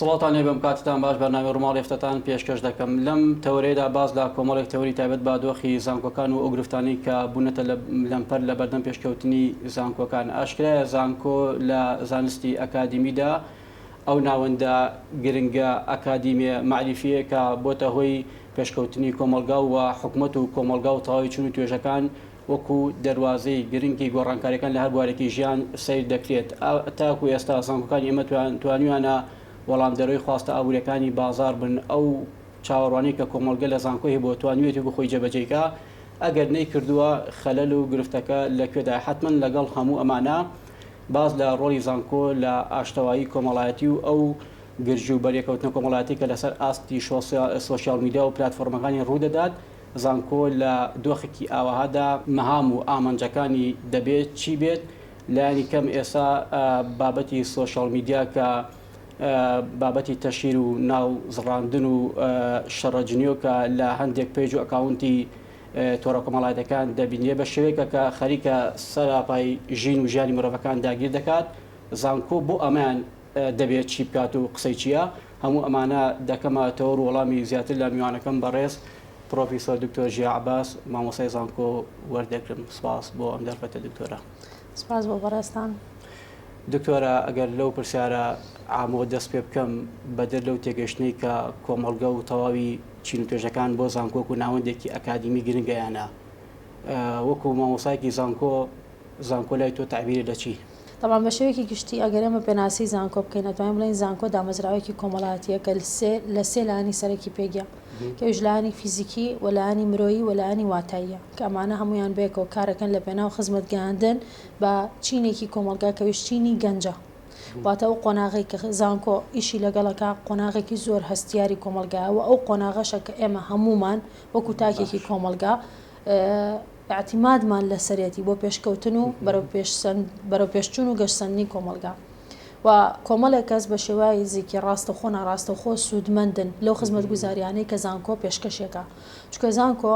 سڵاتان لێ بەم کاتتان باش بەرنامەی ڕۆماڵی هەفتەتان پێشکەش دەکەم لەم تەورەیەدا باز لە کۆمەڵێک تەوری تایبەت با دۆخی زانکۆکان و ئەو گرفتانەی کە بوونەتە لەمپەر لە بەردەم پێشکەوتنی زانکۆکان ئاشکرایە زانکۆ لە زانستی ئەکادیمیدا ئەو ناوەندە گرنگە ئەکادیمیە معریفیە کە بۆتە هۆی پێشکەوتنی کۆمەلگا و حکوومەت و کۆمەلگا و تەواوی چون و توێژەکان وەکو دەواازەی گرنگی گۆڕانکاریەکان لە هەر بوارێکی ژیان سیر دەکرێت تاکو ئێستا زانکۆکانی ئێمە توانیوانە وەڵام دەروی خواستە ئابوووریەکانی بازار بن ئەو چاوەڕوانی کە کۆمەلگە لە زانکۆی بۆ توانوێتی بخۆی جێبەجێکە ئەگەر نەی کردووە خەلەل و گرفتەکە لەکوێدا حتمما لەگەڵ هەموو ئەمانە باز لە ڕۆڵی زانکۆ لە ئاشتەوایی کۆمەڵایەتی و ئەو گرژ و بەریەکەوتنە کۆمەڵایەتی کە لەسەر ئاستی سۆسیال میدیا و پلاتفۆرمەکانی ڕوودەدات زانکۆ لە دۆخێکی ئاوەهادا مەهام و ئامانجەکانی دەبێت چی بێت لایانی کەم ئێستا بابەتی سۆشیال میدیا کە بابەتی تەشیر و ناو زڕاندن و شەڕەجنیۆ کە لە هەندێک پێیج و ئەکاونتی تۆڕە کۆمەڵایەتەکان دەبینێ بە شێوەیەکە کە خەریکە سەراپای ژین و ژیانی مرۆڤەکان داگیر دەکات زانکۆ بۆ ئەمان دەبێت چی بکات و قسەی چییە هەموو ئەمانە دەکەمەوە وەڵامی زیاتر لە میوانەکەم بەڕێز پرۆفیسۆر دکتۆر ژیا عەباس مامۆستای زانکۆ وەردەگرم سپاس بۆ ئەم دەرفەتە دکتۆرە. سپاس بۆ بەڕێستان. دکتۆرە ئەگەر لەو پرسیارە ئامۆ دەست پێ بکەم بەدەر لەو تێگەشتنەی کە کۆمەلگە و تەواوی چین و توێژەکان بۆ زانکۆک و ناوەندێکی ئەکادیمی گرنگەیانە وەکو مامۆسایەکی زانکۆ لای تۆ تعبیری دەچی؟ طبعا بە شێوەیەکی گشتی ئەگەر ئێمە پێناسی زانکۆ بکەین ئەتوانین بڵێن زانکۆ دامەزراوەیەکی کۆمەڵایەتیە کە لە سێ لایانی سەرەکی پێگیە کە لایانی فیزیکی و لایانی مرۆیی و لایانی واتاییە کە ئەمانە هەمویان بێکەوە کارەکەن لە پێناو خزمەتگەاندن بە چینێکی کۆمەلگا کە وشتینی گەنجە واتە ئەو قۆناغی کە زانکۆ ئیشی لەگەڵەکە قۆناغێکی زۆر هەستیاری کۆمەلگایەوە ئەو قۆناغەشە کە ئێمە هەمومان وەکو تاکێکی کۆمەلگا اعتیمادمان لەسەرەتی بۆ پێشکەوتن و بەرەو پێشچوون و گەشتسەندنی کۆمەلگا و کۆمەڵێک کەس بە شێوایەکی ڕاستەخۆ ناڕاستەخۆ سوودمەندن لەو خزمەت گوزاریانەی کە زانکۆ پێشکەشێکە چونکە زانکۆ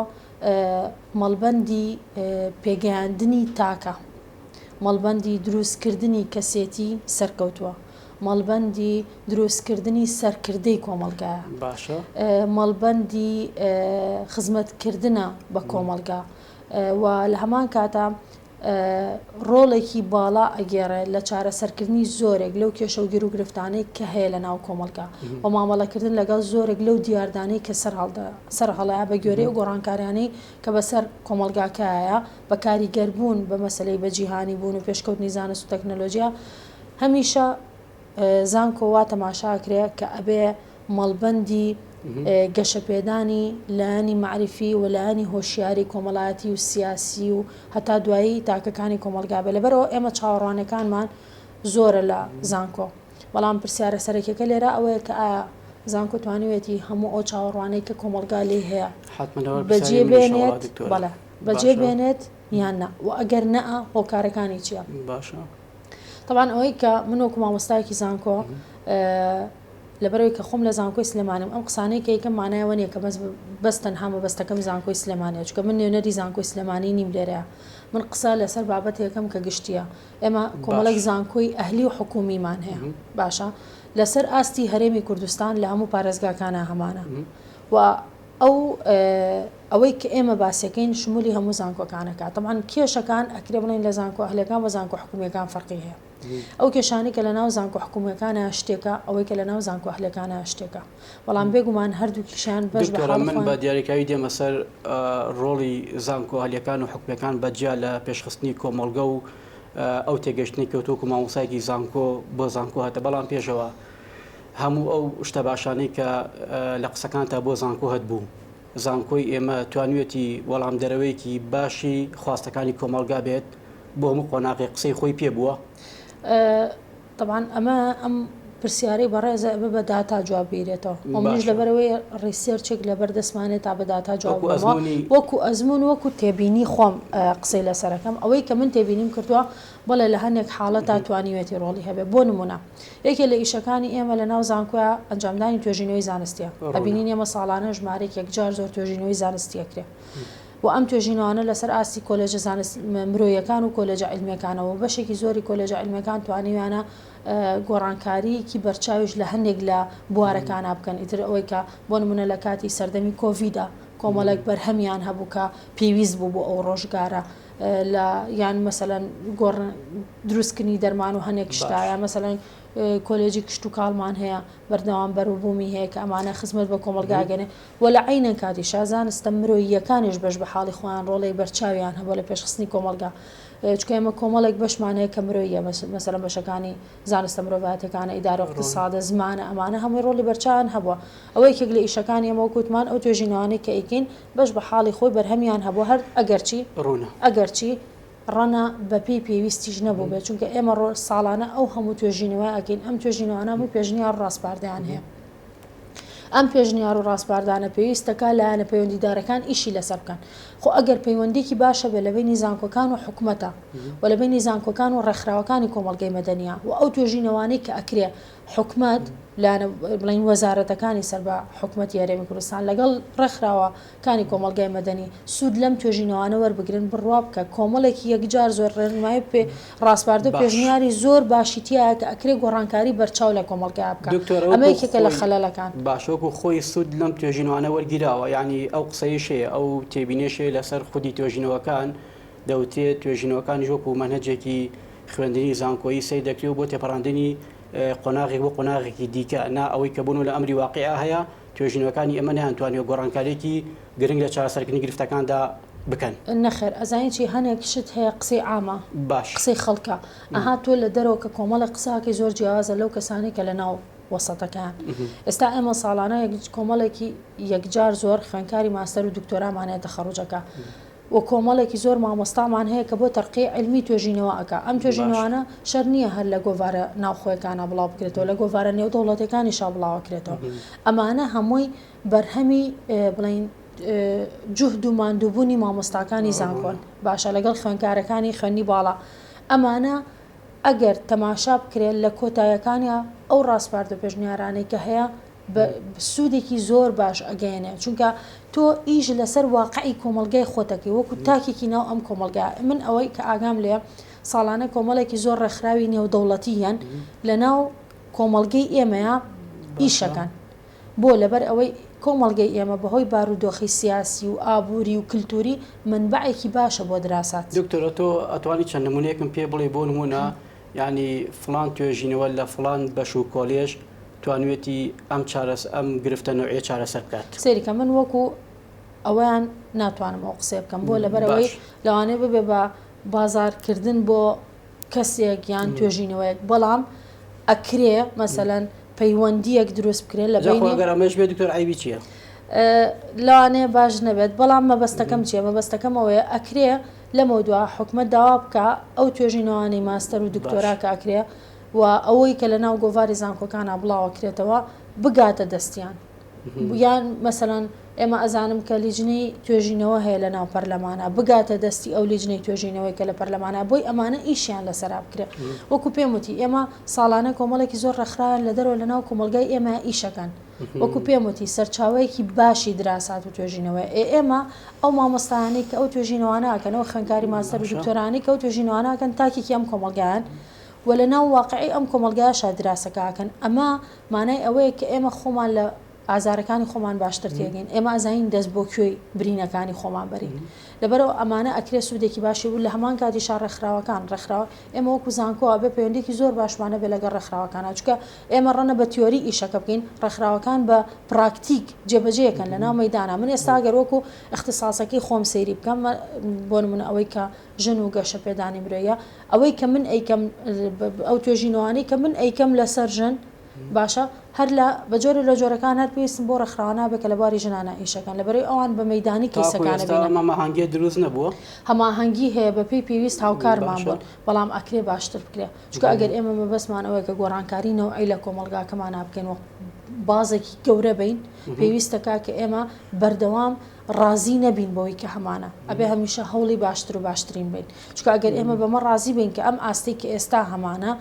مەڵبەندی پێگەیاندنی تاکە مەڵبەندی دروستکردنی کەسێتی سەرکەوتووە مەڵبەندی دروستکردنی سەرکردەی کۆمەلگایە باشە مەڵبەندی خزمەتکردنە بە کۆمەلگا و لە هەمان کاتە ڕۆڵێکی باڵا ئەگێڕێ لە چارەسەرکردنی زۆرێک لەو کێشە و گیر و گرفتانەی کە هەیە لە ناو کۆمەلگا و مامەڵەکردن لەگەڵ زۆرێک لەو دیاردانەی کە سەر هەڵەیە بە گوێرەی و گۆڕانکاریانەی کە بەسەر کۆمەلگاکایە بە کاریگەربوون بە مەسلەی بەجیهانی بوون و پێشکەوتنی زانست و تەکنەلۆژیا هەمیشە زانکۆ وا تەماشاکرێ کە ئەبێ مەڵبەندی گەشەپێدانی لایانی معریفی و لایانی هۆشیاری کۆمەڵایەتی و سیاسی و هەتا دوایی تاکەکانی کۆمەلگا بێ لەبەرەوە ئێمە چاوەڕوانەکانمان زۆرە لە زانکۆ بەڵام پرسیارە سەرەکیەکە لێرە ئەوەیە کە ئایا زانکۆ توانیوێتی هەموو ئەو چاوەڕوانەی کە کۆمەلگا لێ هەیە بەجێ بێنێت بەڵێ بەجێ بێنێت یان نە و ئەگەر نەئە هۆکارەکانی چییە؟ باشە طبعا ئەوەی کە من وەکو مامۆستایەکی زانکۆ لەبەرەوەی کە خۆم لە زانکۆی سلێمانیم ئەم قسانەی کە یەکەم مانایەوە نیە کە بەس تەنها مەبەستەکەم زانکۆی سلێمانیە چونکە من نوێنەری زانکۆی سلێمانی نیم لێرەیە من قسە لەسەر بابەت یەکەم کە گشتیە ئێمە کۆمەڵێک زانکۆی ئەهلی و حکومیمان هەیە باشە لەسەر ئاستی هەرێمی کوردستان لە هەموو پارێزگاکانە هەمانە و ئەوەی کە ئێمە باسیەکەین شمولی هەموو زانکۆکانەکە طبعاً کێشەکان ئەکرێ بڵێن لە زانکۆ ئەهلەکان بە زانکۆ حکومیەکان فەرقی هەیە ئەو کێشانی کە لە ناو زانکۆ حکومیەکانە شتێکە ئەوەی کە لە ناو زانکۆ ئەهلەکانە شتێکە بەڵام بێگومان هەردووکیشیان بەش من بە دیاریکاوی دێمە سەر ڕۆڵی زانکۆ ئەهلەکان و حکومیەکان بەجیا لە پێشخستنی کۆمەلگە و ئەو تێگەشتنی کەوتوکو مامۆسایەکی زانکۆ بۆ زانکۆ هاتە بەڵام پێشەوە هەموو ئەو شتە باشانەی کە لە قسەکان تا بۆ زانکۆ هەتبوو زانکۆی ئێمە توانوێتی وەڵام دەرەوەیەکی باشی خواستەکانی کۆمەلگا بێت بۆ هەموو قۆناغی قسەی خۆی پێ بووە طبعا ئەمە ئەم پرسیارەی بەڕێزە بە داتا جواب بیرێتەوە منیش لەبەرەوەی ڕیسێرچێک لەبەر دەستمانێت تا بە داتا جواب وەکو ئەزمون وەکو تێبینی خۆم قسەی لەسەرەکەم ئەوەی کە من تێبینیم کردووە بەڵێ لە هەندێک حاڵەت تا توانیوێتی ڕۆڵی هەبێ بۆ نمونە یەکێ لە ئیشەکانی ئێمە لە ناو زانکۆیە ئەنجامدانی توێژینەوەی زانستیە ئەبینین ئێمە ساڵانە ژمارەی یەکجار زۆر توێژینەوەی زانستیەکرێ و ئەم توێژینەوانە لەسەر ئاسی کۆلێژە زانست مرۆیەکان و کۆلێجە عیلمیەکانەوە بەشێکی زۆری کۆلێجە عیلمیەکان توانیویانە گۆڕانکاریکی بەرچاویش لە هەندێک لە بوارەکانە بکەن ئیتر ئەوەی کە بۆ نمونە لە کاتی سەردەمی کۆڤیدا کۆمەڵێک بەرهەمیان هەبوو کە پێویست بوو بۆ ئەو ڕۆژگارە لە یان مەسەلەن دروستکردنی دەرمان و هەنێک شتایە مەسەلەن کۆلێجی کشت و کاڵمان هەیە بەردەوام بەروبوومی هەیە کە ئەمانە خزمەت بە کۆمەلگاگەنێ و لە عینە کاتی شازانستە مرۆییەکانیش بەش بە حاڵی خۆیان ڕۆڵی بەرچاویان هەبوو لە پێشخستنی کۆمەلگا چکە ئێمە کۆمەڵێک بەشمانەیە کە مرۆیە مەسەلەن بەشەکانی زانستە مرۆڤایەتەکانە ئیدارە و اقتصادە زمانە ئەمانە هەمووی ڕۆڵی بەرچاویان هەبووە ئەوەی یەکێک لە ئیشەکانی ئێمە وەکوتمان ئەو توێژینەوانەی کە ئەیکەین بەش بە حاڵی خۆی بەرهەمیان هەبوو هەر ئەگەرچی ڕەنە بەپی پێویستیش نەبوو بێت چونکە ئێمە ساڵانە ئەو هەموو توێژینەوە ئەگەین ئەم توێژینەوانە بوو پێشنیار ڕاستپاردەیان هەیە ئەم پێشنیار و ڕاستپاردانە پێویستەکە لایەنە پەیوەندیدارەکان ئیشی لەسەر بکەن خۆ ئەگەر پەیوەندێکی باشە بێ لەبەی نیزانکۆکان و حکومەتە و لەبەی نیزانکۆکان و ڕێکخراوەکانی کۆمەڵگەی مەدەنیە و ئەو توێژینەوانەی کە ئەکرێ حکومەت بڵین وەزارەتەکانی سەر بە حکومەتی هەرێمی کوردستان لەگەڵ ڕێکخراوەکانی کۆمەڵگەی مەدەنی سوود لەم توێژینەوانە وەربگرن بڕوا بکە کۆمەڵێکی یەکجار زۆر ڕێنمایی پێ ڕاستپاردە پێشنیاری زۆر باشیتیایە کە ئەکرێ گۆڕانکاری بەرچاو لە کۆمەڵگای بکە ئەمە یەکێکە لە خەلەلەکان باشۆکو خۆی سوود لەم توێژینەوانە وەرگیراوە یعنی ئەو قسەیشەیە ئەو تێبینێشەیە لەسەر خودی توێژینەوەکان دەوتێت توێژینەوەکانی ژۆک و مەنهەجێکی خوێندنی زانکۆیی سەی دەکرێت بۆ تێپەڕاندنی قۆناغێک بۆ قۆناغێکی دیکە نا ئەوەی کە بوون لە ئەمری واقعیا هەیە توێژینەوەکانی ئەمە نەیانتوانێت گۆڕانکاریێکی گرنگ لە چارەسەرکردنی گرفتەکاندا بکەن نەخێر ئەزانین چی هەنێک شت هەیە قسەی عامە باش قسەی خەڵکە ئەها تۆ لە دەرەوە کە کۆمەڵە قساکەی زۆر جیاوازە لەو کەسانی کە لە ناو وەسەتەکان ئێستا ئێمە ساڵانە کۆمەڵێکی یەکجار زۆر خوێندکاری ماستەر و دکتۆرامانەیە تەخەڕوجەکە و کۆمەڵێکی زۆر مامۆستامان هەیە کە بۆ تەرقی علمی توێژینەوە ئەکا ئەم توێژینەوەانە شەر نییە هەر لە گۆڤارە ناوخۆیەکانە بڵاو بکرێتەوە لە گۆڤارە نێودەوڵەتەکانیشا بڵاوکرێتەوە ئەمانە هەمووی بەرهەمی بڵین جوهد و ماندووبوونی مامۆستاکانی زانکۆن باشە لەگەڵ خوێندکارەکانی خوێنی باڵا ئەمانە ئەگەر تەماشا بکرێت لە کۆتاییەکانیا ئەو ڕاستپاردە پێشنیارانەی کە هەیە سوودێکی زۆر باش ئەگەیەنێ چونکە تۆ ئیش لەسەر واقعی کۆمەلگای خۆتەکەی وەکو تاکێکی ناو ئەم کۆمەلگا من ئەوەی کە ئاگام لێ ساڵانە کۆمەڵێکی زۆر ڕێکخراوی نێودەوڵەتیان لە ناو کۆمەلگەی ئێمەیە ئیشەکەن بۆ لەبەر ئەوەی کۆمەلگەی ئێمە بەهۆی بارودۆخی سیاسی و ئابووری و کللتوری منبعێکی باشە بۆ دراسات دکتۆرە تۆ ئەتوانی چەند نمونەیەکم پێ بڵێ بۆ نمونە ینی فلان توێژینەوە لە فلان بەش و کۆلێژ توانوێتی ئەم گرفتە نوعێ چارەسەر بکات سێریکە من وەکو ئەویان ناتوانم ئەو قسێ بکەم بۆ لەبەرەوەی لەوانەیە ببێ بە بازارکردن بۆ کەسێک یان توێژینەوەیەک بەڵام ئەکرێ مەسەلەن پەیوەندیەک دروست بکرێت لە بینیگەرەمەش بێت دکتۆر عیبی چییە؟ لەوانەیە باش نەبێت بەڵام مەبەستەکەم چیە مەبەستەکەم ئەوەیە ئەکرێ لەمە دووە حکومەت داوا بکە ئەو توێژینەوانی ماستەر و دکتۆرا کە ئەکرێ و ئەوەی کە لە ناو گۆڤاری زانکۆکانە بڵاوەکرێتەوە بگاتە دەستیان یان مەسەلەن ئێمە ئەزانم کە لیجنەی توێژینەوە هەیە لە ناو پەرلەمانە بگاتە دەستی ئەو لیجنەی توێژینەوەی کە لە پەرلەمانە بۆی ئەمانە ئیشیان لەسەرا بکرێت وەکو پێم وتی ئێمە ساڵانە کۆمەڵێکی زۆر ڕێکخراوە لە دەرەوە لە ناو کۆمەلگای ئێمە ئیشەکەن وەکو پێم وتی سەرچاوەیەکی باشی دراسات و توێژینەوەی ئێمە ئەو مامۆستایانی کە ئەو توێژینەوانەکەنەوە خوێندکاری ماستەر و دکتۆرانی کە ئەو توێژینەوانەکەن تاکێکی ئەم کۆمەلگایان و لە ناو واقعی ئەم کۆمەلگایشە دراسەکەکەن ئەمە مانای ئەوەیە کە ئێمە خۆمان لە ئازارەکانی خۆمان باشتر تێگەین ئێمە ئازاین دەست بۆ کوێی برینەکانی خۆمان بەرین لەبەرەوە ئەمانە ئەکرێ سوودێکی باشی بوو لە هەمان کاتیشا ڕێکخراوەکان ڕێکخراوە ئێمە وەکو زانکۆ بێ پەیوەندێکی زۆر باشمانە بێ لەگەڵ ڕێکخراوەکانە چونکە ئێمە ڕەنە بە تیۆری ئیشەکە بکەین ڕێکخراوەکان بە پراکتیک جێبەجێەکەن لە ناو مەیدانە من ئێستا گەر وەکو اختصاسەکەی خۆم سەیری بکەم بۆ نمونە ئەوەی کە ژن و گەشە پێدانی مرۆیە ئەوەی کە من ئەیکەم ئەو توێژینەوانەی کە من ئەیکەم لەسەر ژن باشە هەر لە بەجۆرە لە جۆرەکان هەر پێویستم بۆ ڕێکخراوانە بکە لە باری ژنانە ئیشەکان لەبەرەوەی ئەوان بە مەیدانی کەیسەکانە هەماهەنگی دروست نەبووە هەماهەنگی هەیە بەپێی پێویست هاوکارمان بوون بەڵام ئەکرێ باشتر بکرێ چونکە ئەگەر ئێمە مەبەستمان ئەوەیە کە گۆڕانکاری نەوعی لە کۆمەلگاکەمانە بکەین و بازێکی گەورە بین پێویستەکە کە ئێمە بەردەوام ڕازی نەبین بۆی کە هەمانە ئەبێ هەمیشە هەوڵی باشتر و باشترین بین چکە ئەگەر ئێمە بەمە ڕازی بین کە ئەم ئاستی کە ئێستا هەمانە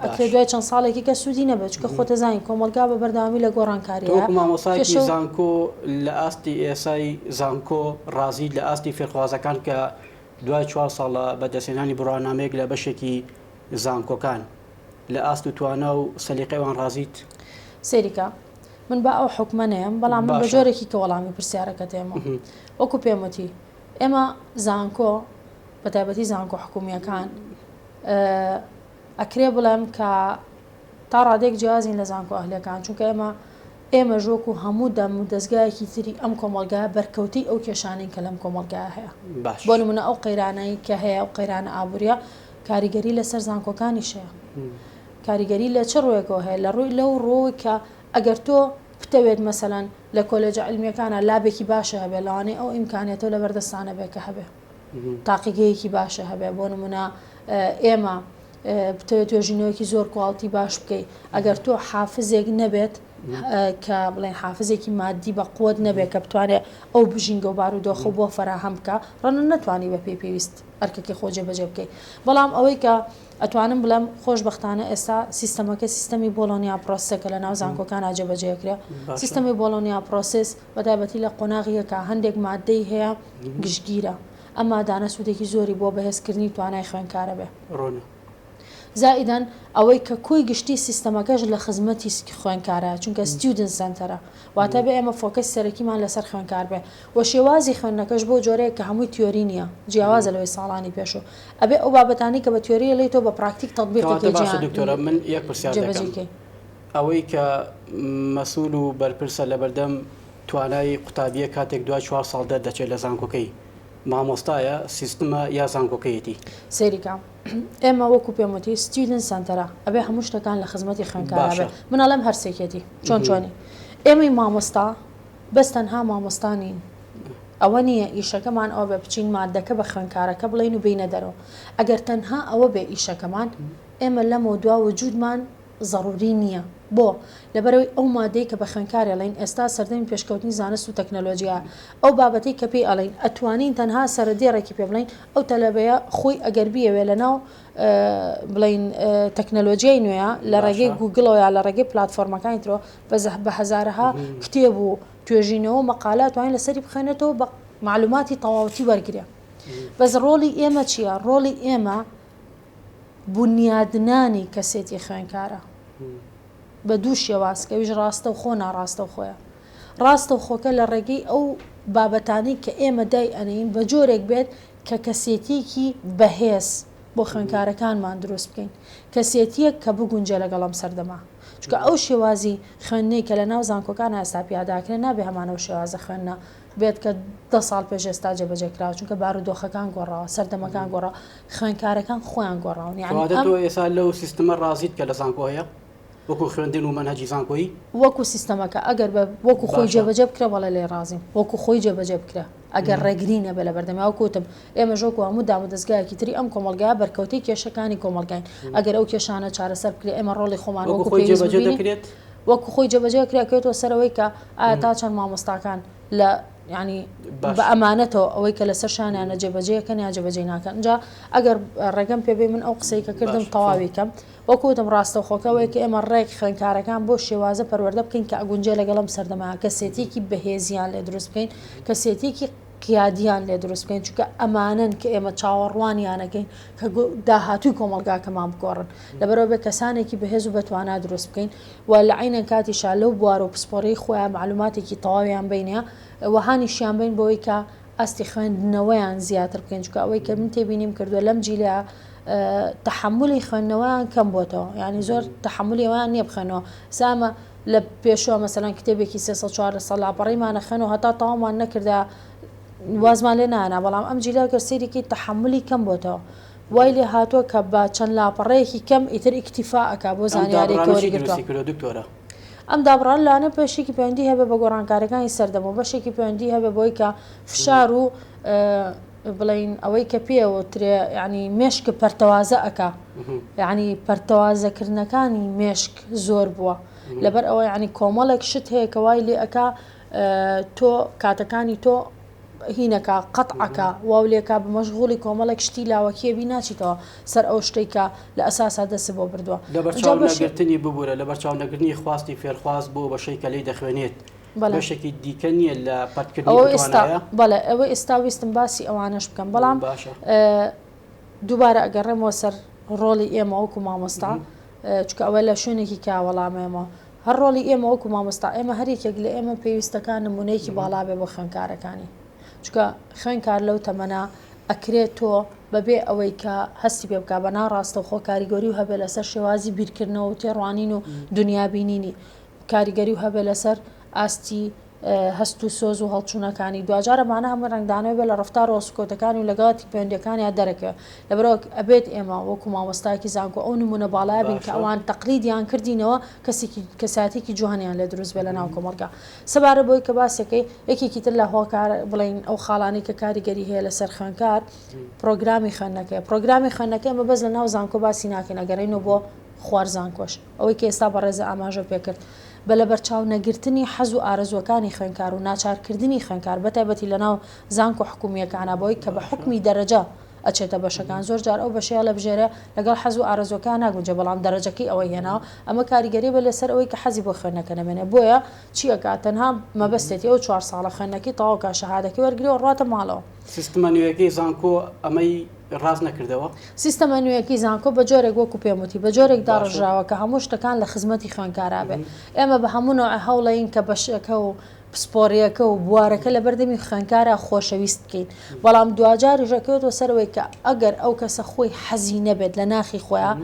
ئەکرێ دوای چەند ساڵێکی کە سوودی نەبێت چکە خۆتەزانین کۆمەلگا بە بەردەوامی لە گۆڕانکاریە مامۆسایکی زانکۆ لە ئاستی ئێسای زانکۆ ڕازی لە ئاستی فێرخوازەکان کە دوای 4 ساڵە بەدەستێنانی بڕوانامەیەک لە بەشێکی زانکۆکان لە ئاست و توانە و سەلیقەیوان ڕازیت سێریکە من بە ئەو حکومە نەیەم بەڵام من بە جۆرێکی کە وەڵامی پرسیارەکەت ئێمە وەکو پێمەتی ئێمە زانکۆ بە تایبەتی زانکۆ حکومیەکان ئەکرێ بڵێم کە تا ڕادێک جیازین لە زانکۆ ئەهلەکان چونکە ئێمە ژۆک و هەموو دەم و دەستگایەکی تری ئەم کۆمەلگایە بەرکەوتی ئەو کێشانین کە لەم کۆمەلگایە هەیە بۆ نمونە ئەو قەیرانەی کە هەیە ئەو قەیرانە ئابوووریە کاریگەری لەسەر زانکۆکانیشەیە کاریگەری لە چ ڕۆیەکەوە هەیە لە ڕووی لەو ڕۆی کە ئەگەر تۆ بتەوێت مەسەلەن لە کۆلێجە عیلمیەکانە لابێکی باشە هەبێ لەوانەیە ئەو ئیمکانێتەوە لە بەردەستانە بێ کە هەبێ تاقیگەیەکی باشە هەبێ بۆ نمونە ئێمە بتەوێت توێژینەوەیکی زۆر کوڵتی باش بکەیت ئەگەر تۆ حافزێک نەبێت کە بڵێن حافزێکی مادی بە قوت نەبێت کە بتوانێت ئەو بژینگە و بارودۆخە بۆ فەراهەم بکە ڕەنە نەتوانی بە پێویست ئەرکەکەی خۆ جێبەجێ بکەیت بەڵام ئەوەی کە ئەتوانم بڵێم خۆشبەختانە ئێستا سیستەمەکە سیستەمی بۆلۆنیا پرۆسەکە لە ناو زانکۆکان جێبەجێکرا سیستەمی بۆلۆنیا پرۆسس بەتایبەتی لە قۆناغیەکە هەندێک مادەی هەیە گشتگیرە ئەمما دانە سوودێکی زۆری بۆ بەهێزکردنی توانای خوێندکارە بێ زائیدەن ئەوەی کە کۆی گشتی سیستەمەکەش لە خزمەتی خوێندکارە چونکە ستیودن سنتەرە واتە بێ ئێمە فۆکەس سەرەکیمان لەسەر خوێندکار بێ و شێوازی خوێندنەکەش بۆ جۆرەیە کە هەمووی تیۆری نییە جیاوازە لەوەی ساڵانی پێشوو ئەبێ ئەو بابەتانی کە بە تیۆریە لێتەوە بە پراکتیک تەطبیقی دکتۆرە من یەک پرسیار دەکەم ئەوەی کە مەسئول و بەرپرسە لە بەردەم توانای قوتابیە کاتێک دوای 4 ساڵ دەچێت لە زانکۆکەی مامۆستایە سیستمە یا زانکۆکەیەتی سێریکە ئێمە وەکو پێمەتی ستیودن سنتەرە ئەبێ هەموو شتەکان لە خزمەتی خوێندکارە بێ منەڵێم هەرسێکێتی چۆنی ئێمەی مامۆستا بەس تەنها مامۆستانین ئەوە نییە ئیشەکەمان ئەوە بێ بچین مادەکە بە خوێندکارەکە بڵین و بینە دەرەوە ئەگەر تەنها ئەوە بێ ئیشەکەمان ئێمە لەمە دوا وجودمان ضروری نییە بۆ لەبەرەوەی ئەو مادەی کە بە خوێندکارە لەین ئێستا سەردەمی پێشکەوتنی زانست و تەکنەلۆژیا ئەو بابەتی کە پێی ئەڵین ئەتوانین تەنها سەرەدێڕێکی پێ بڵین ئەو تەلەبەیە خۆی ئەگەر بیەوێ لەناو بڵین تەکنەلۆژیای نوێیە لە ڕێگەی گوگڵەوە یا لە ڕێگەی پلاتفۆرمەکانی ترۆ بە هەزارها کتێب و توێژینەوە مەقالات توانین لەسەری بخوێنێتەوە بە معلوماتی تەواوەتی وەرگرێ بەس ڕۆڵی ئێمە چییە؟ ڕۆڵی ئێمە بنیادنانی کەسێتی خوێندکارە بە دوو شێواز کەویش ڕاستە و خۆ ناڕاستە و خۆیە ڕاستە و خۆکە لە ڕێگەی ئەو بابەتانی کە ئێمە دای ئەنین بە جۆرێک بێت کە کەسێتیەکی بەهێز بۆ خوێندکارەکانمان دروست بکەین کەسێتیەک کە بگونجێ لەگەڵم سەردەما چونکە ئەو شێوازی خوێندنەی کە لە ناو زانکۆکان ئێستا پیاداکرێن نابێ هەمانە و شێوازە خوێندنە بێت کە 10 ساڵ پێش ئێستا جێبەجێکراوە چونکە بارودۆخەکان گۆڕاوە سەردەمەکان گۆڕا خوێندکارەکان خۆیان گۆڕاون تۆ ئێستا لەو سیستەمە ڕازیت کە لە زانکۆ هەیە وەکو خوێندن و مەنهەجی زانکۆیی وەکو سیستەمەکە ئەگەر بە وەکو خۆی جێبەجێ بکرێ بەڵێ لێ ڕازیم وەکو خۆی جێبەجێ بکرێ ئەگەر ڕێگرینە بێ لە بەردەما کوتم ئێمە ژۆکو هەموو دام و دەستگایەکی تری ئەم کۆمەلگایە بەرکەوتی کێشەکانی کۆمەلگاین ئەگەر ئەو کێشانە چارەسەر بکرێ ئێمە ڕۆڵی خۆمان وەکو وەکو خۆی جێبەجێ کرێتەوە سەرەوەی کە ئایا تا چەند مامۆستاکان لە ینی بە ئەمانەتەوە ئەوەی کە لەسەر شانیانە جێبەجێەکەن یا جێبەجێ ناکەن اینجا ئەگەر ڕێگەم پێبێ من ئەو قسەی کە کردم تەواویکەم وەکوتم ڕاستە خۆکەوەی کە ئێمە ڕێک خوێندکارەکان بۆ شێوازە پەروەردە بکەین کە ئەگونجێ لەگەڵم سەردەما کەسێتێکی بەهێزیان لێ دروست بکەین کەسێتێکی قیادیان لێ دروست بکەین چونکە ئەمانن کە ئێمە چاوەڕوانیانەکەین کە داهاتووی کۆمەلگاکەمان بگۆڕن لەبەرەوە بێ کەسانێکی بەهێز و بەتوانە دروست بکەین و لە عینەن کاتیشا لەو بوار و پسپۆڕی خۆیان معلوماتێکی تەواویان بینە وەهانیشیان بین بۆەوەی کە ئەستی خوێندنەوەیان زیاتر بکەین چونکە ئەوەی کە من تێبینیم کردووە لەم جیلە تحملی خوێندنەوەیان کەم بۆتەوە ینی زۆر تحملی ئەویان نییە بخێنەوە سامە لە پێشوە مەسەلەن کتێبێکی 300 ساڵ لاپەڕیمانە خوێنەوە هەتا تەواومان نەکردا وازمان لێ نانا بەڵام ئەم جیلاگە سێریکی تحملی کەم بۆتەوە وای لێ هاتووە کە بە چەند لاپەڕەیەکی کەم ئیتر ئیکتیفاءەکە بۆ زانیاریەوەری گرتووە ئەم دابڕان لاانە پێشێکی پەیوەندی هەبێ بە گۆڕانکارەکانی سەردەمەوە بەشێکی پەیوەندی هەبێ بۆی کە فشار و بڵین ئەوەی کە پێوەترێ ینی مێشک پەرتەوازە ئەکا یعنی پەرتەوازەکردنەکانی مێشک زۆر بووە لەبەر ئەوە ینی کۆمەڵێک شت هەیە کە وای لێ ئەکا تۆ کاتەکانی تۆ هینەکە قەتعەکە واولێکە بە مەشغوڵی کۆمەڵێک شتی لاوەکیەبی ناچیتەوە سەر ئەو شتێکە لە ئەساسا دەست بۆ بردووە لە بەرچاو نەگرتنی ببوورە لە بەرچاو نەگرنی خواستی فێرخواست بۆ بەشەی کە لی دەخوێنێت بەشێکی دیکە نییە لە پەتکردنی بەڵێ ئەوە ئێستا ویستم باسی ئەوانش بکەم بەڵام دووبارە ئەگەڕێمەوە سەر ڕۆڵی ئێمە وەکو مامۆستا چکە ئەوە لە شوێنێکی کا وەڵامێمە هەر ڕۆڵی ئێمە وەکو مامۆستا ئێمە هەرێکێک لە ئێمە پێویستەکان نمونەیەکی باڵا بێ بۆ خوێندکارەکانی چکە خوێندکار لەو تەمەنا ئەکرێت تۆ بەبێ ئەوەی کە هەستی پێ بکە بە ناڕاستە خۆ کاریگەری و هەبێ لەسەر شێوازی بیرکردنەوە و تێڕوانین و دنیابینینی کاریگەری و هەبێ لەسەر ئاستی هەست و سۆز و هەڵچوونەکانی دوجارەمانە هەموو ڕنگدانەوە بێ لە ڕفتار ڕۆسکۆتەکانی و لەگەڵاتی پەیوەندیەکانیان دەرەکەوێت لەبەرەوە ئەبێت ئێمە وەکو مامۆستایەکی زانکۆ ئەو نمونە باڵای بین کە ئەوان تەقلیدیان کردینەوە کەساتێکی جوهانیان لێ دروست بێ لە ناو کۆمەلگا سەبارە بۆی کە باسەکەی یەکێکی تر لە هۆکار بڵین ئەو خاڵانەی کە کاریگەری هەیە لەسەر خوێندکار پرۆگرامی خوێندنەکەی ئەمە بەس لە ناو زانکۆ باسی ناکەین ئەگەڕێنەوە بۆ خوارزانکۆش ئەوەی کە ئێستا بەڕێزە ئاماژە پێکرد بە لە بەرچاو نەگرتنی حەز و ئارەزوەکانی خوێندکار و ناچارکردنی خوێندکار بەتایبەتی لەناو زانکۆ حکومیەکانە بۆی کە بە حکمی دەرەجە ئەچێتە بەشەکان زۆر جار ئەو بەشەیە لە بژێرە لەگەڵ حەز و ئارەزوەکان ناگونجە بەڵام دەرەجەکەی ئەوەی هێناوە ئەمە کاریگەری بە لەسەر ئەوەی کە حەزی بۆ خوێندنەکە نەمێنێ بۆیە چیەکە تەنها مەبەستێتی ئەو 4 ساڵە خوێندنەکەی تەواوکە شەهادەکەی وەرگریەوە ڕاتە ماڵەوە سیستەمە نوێیەکەی زانکۆ ئەمەی ڕاست نەکردەوە سیستەمە نوێیەکەی زانکۆ بە جۆرێک وەکو پێموتی بە جۆرێک داڕژاوە کە هەموو شتەکان لە خزمەتی خوێندکارا بێ ئێمە بە هەموو هەوڵین کە بەشەکە و پسپۆڕیەکە و بوارەکە لە بەردەمی خوێندکارە خۆشەویست بکەین بەڵام دوجاریژەکەوێتەوە سەرەوەی کە ئەگەر ئەو کەسە خۆی حەزی نەبێت لە ناخی خۆیان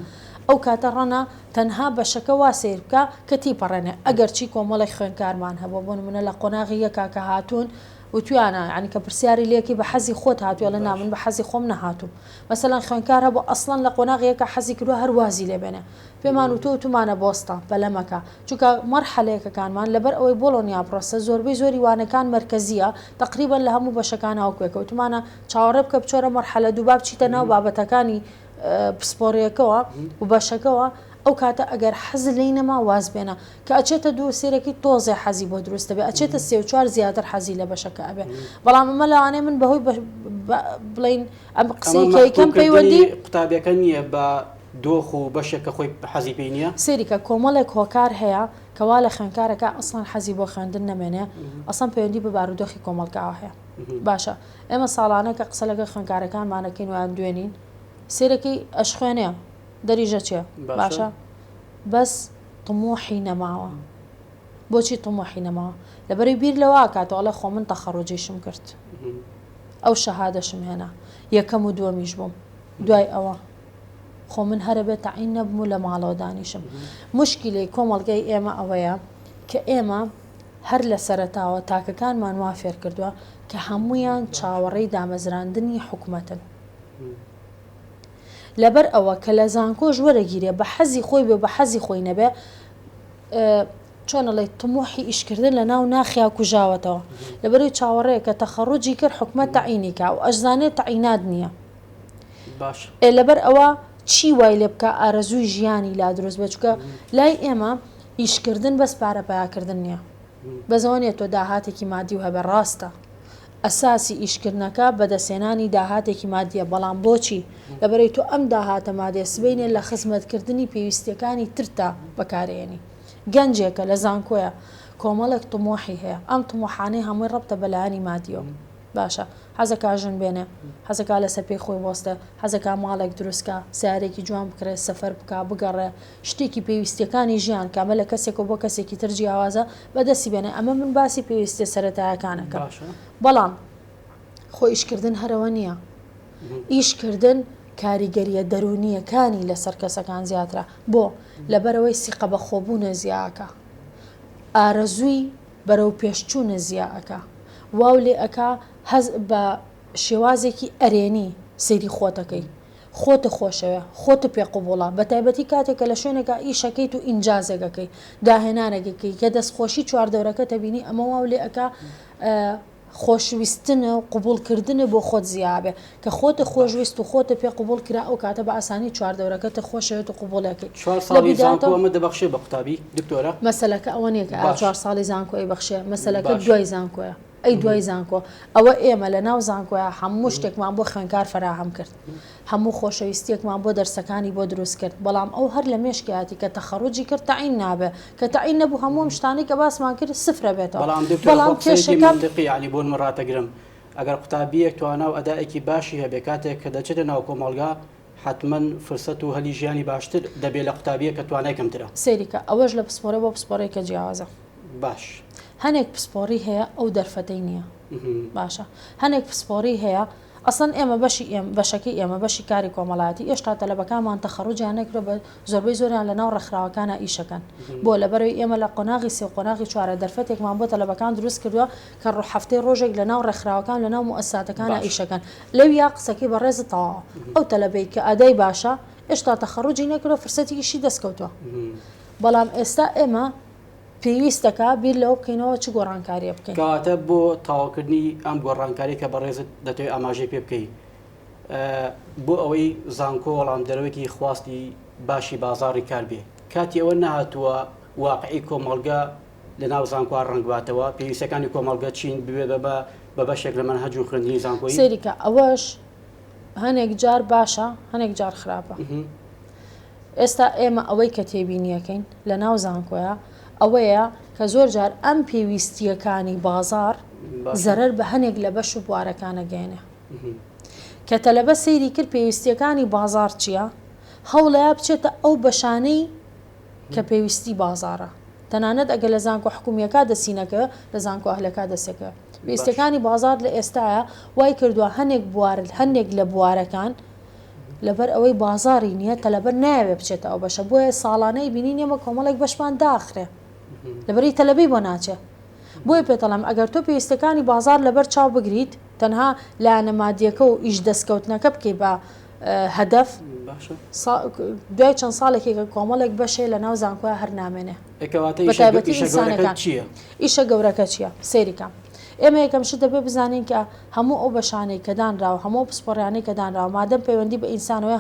ئەو کاتە ڕەنە تەنها بەشەکە وا سیر بکە کە تیپەڕێنێ ئەگەر چی کۆمەڵی خوێندکارمان هەبوو بۆ نمونە لە قۆناغی یەکا کە هاتوون وتوانە عنی کە پرسیاری لێکی بە حەزی خۆت هاتووە لە نامن بە حەزی خۆم نەهاتوو مەسەلەن خوێندکار هەبوو ئەسڵەن لە قۆناغیەکە حەزی کردووە هەر وازی لێ بێنێ پێمان وتمانە بۆستە بەلەمەکە چونکە مەرحەلەیەکەکانمان لەبەر ئەوەی بۆڵۆنیا پرۆسە زۆربەی زۆری وانەکان مرکزیە تقریبا لە هەموو بەشەکان هاوکوێکە وتمانە چاوەڕێ بکە بچۆرە مەرحەلە دووبا بچیتە ناو بابەتەکانی پسپۆڕیەکەوە و بەشەکەەوە ئەو کاتە ئەگەر حەز لی نەما واز بێنە کە ئەچێتە دوو سێرەکی تۆزێ حەزی بۆ دروستە بێ ئەچێتە 34 زیاتر حەزی لە بەشەکە ئەبێ بەڵام ئەمە لەوانەیە من بەهۆی بڵین ئەم قسەی کەم پەیوەندی قوتابیەکە نییە بە دۆخ و بەشێکە خۆی حەزی پێی نییە سێریکە کۆمەڵێک هۆکار هەیە کەوا لە خوێندکارەکە ئەسڵان حەزی بۆ خوێندن نەمێنێ ئەسڵان پەیوەندی بە بارودۆخی کۆمەلگاوە هەیە باشە ئێمە ساڵانە کە قسە لەگە خوێندکارەکانمانەکەین ویان دوێنین سێرەکەی ئەش خوێنێ دەریژە چێ باشە بەس تموحی نەماوە بۆچی تموحی نەماوە لەبەری بیر لەوە کاتەوە لە خۆ من تەخەڕۆجیشم کرد ئەو شەهادەشم هێنا یەکەم و دووەمیش بووم دوای ئەوە خۆ من هەرە بێت تەعین نەبووم و لە ماڵەوە دانیشم مشکیلەی کۆمەڵگەی ئێمە ئەوەیە کە ئێمە هەر لە سەرەتاوە تاکەکانمان وا فێر کردووە کە هەمویان چاوەڕێی دامەزراندنی حکومەتن لەبەر ئەوە کە لە زانکۆش وەرەگیرێ بە حەزی خۆی بێ بە حەزی خۆی نەبێ چۆنەڵێ تموحی ئیشکردن لە ناو ناخیا کوژاوەتەوە لەبەروی چاوەڕێ کە تەخەڕوجی کرد حکومەت تەعینیکا و ئەشزانێت تەعینات نییە لەبەر ئەوە چی وای لێ بکە ئارەزووی ژیانی لا دروست بێ چکە لای ئێمە ئیشکردن بەس پارە پەیاکردن نییە بەزەوەنێت تۆ داهاتێکی مادی و هەبێ ڕاستە ئەساسی ئیشکردنەکە بەدەسێنانی داهاتێکی مادیە بەڵام بۆچی لەبەرەی تۆ ئەم داهاتە مادێ سبەینێ لە خزمەتکردنی پێویستیەکانی ترتا بەکارێنی گەنجێکە لە زانکۆیە کۆمەڵێک تموحی هەیە ئەم تموحانەی هەمووی ڕەبتە بەلایانی مادیەوە باشە حەزەکە ژن بێنێ حەزەکە لە سەپێی خۆی وەستە حەزەکە ماڵێک دروستکە سیارێکی جوان بکرێت سەفەر بکە بگەڕێ شتێکی پێویستیەکانی ژیان کامە لە کەسێک و بۆ کەسێکی تر جیاوازە بەدەستی بێنێ ئەمە من باسی پێویستە سەرەتایەکانەکە بەڵام خۆ ئیشکردن هەرەوە نییە ئیشکردن کاریگەریە دەرونیەکانی لەسەر کەسەکان زیاترە بۆ لەبەرەوەی سیقە بە خۆبوونە زیاکە ئارەزووی بەرەو پێشچوونە زیاکە واو لێ ئەکا هەز بە شێوازێکی ئەرێنی سەیری خۆتەکەی خۆتە خۆشەوە خۆتە پێقوبوڵە بە تایبەتی کاتێکە لە شوێنێکە ئیشەکەیت و ئینجازێکەکەی داهێنانێکەکەی کە دەستخۆشی چواردەورەکە تەبینی ئەمە واو لێ ئەکا خۆشویستنە و قوبولکردنە بۆ خۆت زیابێ کە خۆتە خۆشویست و خۆتە پێ قوبول کرا ئەو کاتە بە ئاسانی چواردەورەکەتە خۆشەوێت و قوبولەکەی 4 ساڵی زانکۆ ئەمە دەبەخشێ بە قوتابی دکتۆرە مەسەلەکە ئەوە نیە کە 4 ساڵی زانکۆی بەخشێ مەسەلەکە دوای زانکۆیە ئەی دوای زانکۆ ئەوە ئێمە لە ناو زانکۆیە هەموو شتێکمان بۆ خوێنکار فراهەم کرد هەموو خۆشەویستیەکمان بۆ دەرسەکانی بۆ دروست کرد بەڵام ئەو هەر لە مێشکیاتی کە تەخەڕوجی کرد تەعین نابێ کە تەعین نەبوو هەموو شتانی کە باسمان کرد سفرە بێتەوە بەڵام کێشەکە منطقی بۆ مڕاتەگرم ئەگەر قوتابیەک توانە و ئەدایەکی باشی هەبێ کاتێک کە دەچێتە ناو کۆمەڵگا حتمما فرسەت و هەلی ژیانی باشتر دەبێت لە قوتابیە کە توانای کەمترە سەیریکە ئەوەش لە پسپۆرە بۆ پسپۆرێکە جیاوازە باش هەنێک پسپۆری هەیە ئەو دەرفەتەی نییە باشە هەنێک پسپۆری هەیە ئەسڵەن ئێمە بەشەکەی ئێمە بەشی کاری کۆمەڵاتی ئێشتا تەلەبەکانمان تەخەڕوجیان نەکرێ بە زۆربەی زۆریان لە ناو ڕێکخراوەکانە ئیشەکەن بۆ لەبەرەوەی ئێمە لە قۆناغی سێ و قۆناغی چوارە دەرفەتێکمان بۆ تەلەبەکان دروست کردووە کە ڕوو هەفتەی ڕۆژێک لە ناو ڕێکخراوەکان لە ناو موئەسساتەکانە ئیشەکەن لەو یا قسەکەی بەڕێزە تەواوە ئەو تەلەبەی کە ئەدەی باشە ئێشتا تەخەڕوجی نەکرێ فرسەتێکیشی دەستکەوتووە بەڵام ئێستا ئێمە پێویستەکە بیر لەوە بکەینەوە چ گۆڕانکاریە بکەین کاتە بۆ تاواکردنی ئەم گۆڕانکاری کە بەڕێزت دەتوێت ئاماژەی پێ بکەیت بۆ ئەوەی زانکۆ وەڵام دەرەوەی خواستی باشی بازاڕی کار بێ کاتی ئەوە نهاتووە واقعی کۆمەڵگا لە ناو زانکۆ ڕەنگباتەوە پێویستەکانی کۆمەڵگە چین بوێ بە بەشێک لە منهەج و خوێندنی زانکۆیی سەیریکە ئەوەش هەنێک جار باشە هەنێک جار خراپە ئێستا ئێمە ئەوەی کە تێبینیەکەین لە ناو زانکۆیە ئەوەیە کە زۆر جار ئەم پێویستیەکانی بازار زەرەر بە هەنێک لە بەش و بوارەکانە گەێنێ کە تەلەبە سەیری کرد پێویستیەکانی بازار چییە؟ هەوڵەیە بچێتە ئەو بەشانەی کە پێویستی بازارە تەنانەت ئەگە لە زانکۆ حکومیەکە دەسینەکە لە زانکۆ ئەهلەکە دەسێکە پێویستیەکانی بازار لە ئێستاە وای کردووە هەنێک لە بوارەکان لەبەر ئەوەی بازاری نییە تەلەبەر ناوێ بچێتە ئەو بەشە بۆیە ساڵانەی بینین ئێمە کۆمەڵێک بەشمان داخرێ لەبەری تەلەبەی بۆ ناچێ بۆی پێتەڵام ئەگەر تۆ پێویستەکانی بازار لەبەر چاو بگریت تەنها لایەنە مادیەکە و ئیش دەستکەوتنەکە بکەی بە هەدەف دوای چەند ساڵێکێکە کۆمەڵێک بەشێ لە ناو زانکۆیە هەر نامێنێ بەتایبەتی ئینسانەکان ئیشە گەورەکە چییە سەیریکە ئێمە یەکەم شت دەبێ بزانین کە هەموو ئەو بەشانەی کە دانراوە هەموو پسپۆڕیانەی کە دانراوە مادەم پەیوەندی بە ئینسانەوەی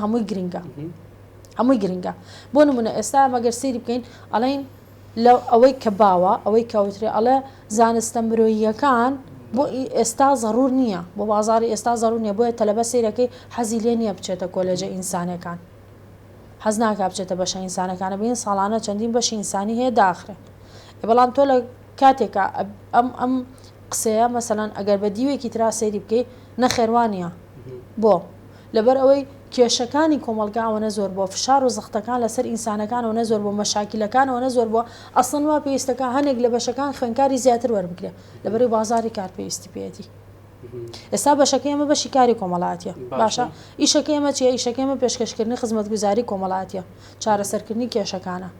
هەمووی گرنگە بۆ نمونە ئێستا مەگەر سەیری بکەین ئەڵین لەو ئەوەی کە باوە ئەوەی کەوترێ ئەڵێ زانستە مرۆییەکان بۆ ئێستا زەڕور نییە بۆ بازاری ئێستا زەڕور نییە بۆیە تەلەبە سەیرەکەی حەزی لێ نییە بچێتە کۆلێجە ئینسانەکان حەز ناکات بچێتە بەشە ئینسانەکانە بین ساڵانە چەندین بەشی ئینسانی هەیە داخرێ بەڵام تۆ لە کاتێکە ئەم قسەیە مەسەلەن ئەگەر بە دیوێکی ترا سەیری بکەی نەخێوانە بۆ لەبەر ئەوەی کێشەکانی کۆمەلگاوەنە زۆر بۆ فشار و زەختەکان لەسەر ئینسانەکانەوە نە زۆر بۆ مەشاکلەکانەوە نە زۆر بۆ ئەسڵن وا پێویستەکە هەنێک لە بەشەکان خوێنکاری زیاتر وەربگرێ لەبەری بازاری کار پێویستی پێێتی ئێستا بەشەکە ئێمە بەشی کاری کۆمەڵاتیە باشە ئیشەکە ئێمە چیە ئیشەکە ئێمە پێشکەشکردنی خزمەتگوزاری کۆمەڵاتیە چارەسەرکردنی کێشەکانە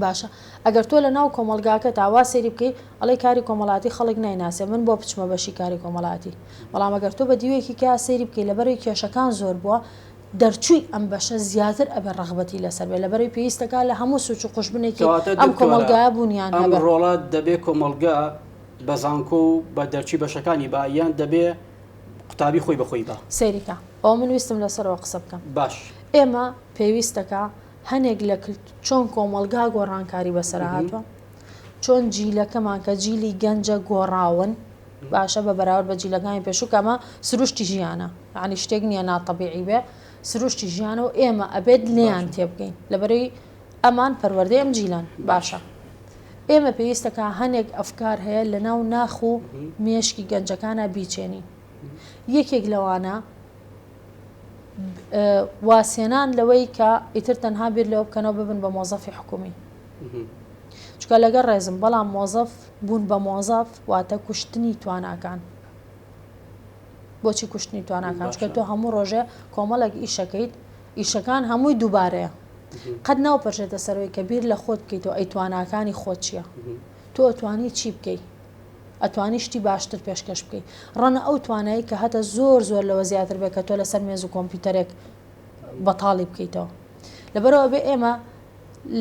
باشە ئەگەر تۆ لە ناو کۆمەلگاکە تاوا سێری بکەی ئەڵی کاری کۆمەڵاتی خەڵک نایناسێ من بۆ بچمە بەشی کاری کۆمەڵاتی بەڵام ئەگەر تۆ بە دیوێکی کا سێری بکەی لەبەرەوەی کێشەکان زۆر بووە دەرچووی ئەم بەشە زیاتر ئەبێ ڕەغبەتی لەسەر بێ لەبەرەوەی پێویستەکە لە هەموو سوچ و خوشبنێکی ئەم کۆمەلگایە بوونیان ئەم ڕۆڵات دەبێ کۆمەلگا بە زانکۆ و بە دەرچی بەشەکانی با یان دەبێ قوتابی خۆی بەخۆی بە سەیریکە ئەو من ویستم لەسەرەوە قسە بکەم باش ئێمە پێویستەکە هەنێک لە چۆن کۆمەلگا گۆڕانکاری بەسەر هاتووە چۆن جیلەکەمان کە جیلی گەنجە گۆڕاون باشە بە بەراورد بە جیلەکانی پێشووکەمە سروشتی ژیانە یعنی شتێک نییە ناتەبیعی بێ سروشتی ژیانە و ئێمە ئەبێت لێیان تێبگەین لەبەرەوەی ئەمان پەروەردەی ئەم جیلان باشە ئێمە پێویستەکە هەنێک ئەفکار هەیە لە ناو ناخ و مێشکی گەنجەکانە بیچێنی یەکێک لەوانە واسێنان لەوەی کە ئیتر تەنها بیر لەوە بکەنەوە ببن بە مۆزەفی حکومی چکە لەگەڵ ڕێزم بەڵام مۆزەف بوون بە مۆزەف واتە کوشتنی تواناکان بۆچی کوشتنی تواناکان چکە تۆ هەموو ڕۆژێ کۆمەڵێک ئیشەکەیت ئیشەکان هەمووی دووبارەیە قەت ناوپەژێتە سەرەوەی کە بیر لە خۆت بکەیتەوە ئەی تواناکانی خۆت چییە تۆ ئەتوانی چی بکەیت ئەتوانی شتی باشتر پێشکەش بکەیت ڕەنە ئەو توانایی کە هەتە زۆر لەوە زیاتر بێت کە تۆ لەسەر مێز و کۆمپیوتەرێک بەتاڵی بکەیتەوە لەبەرەوە بێ ئێمە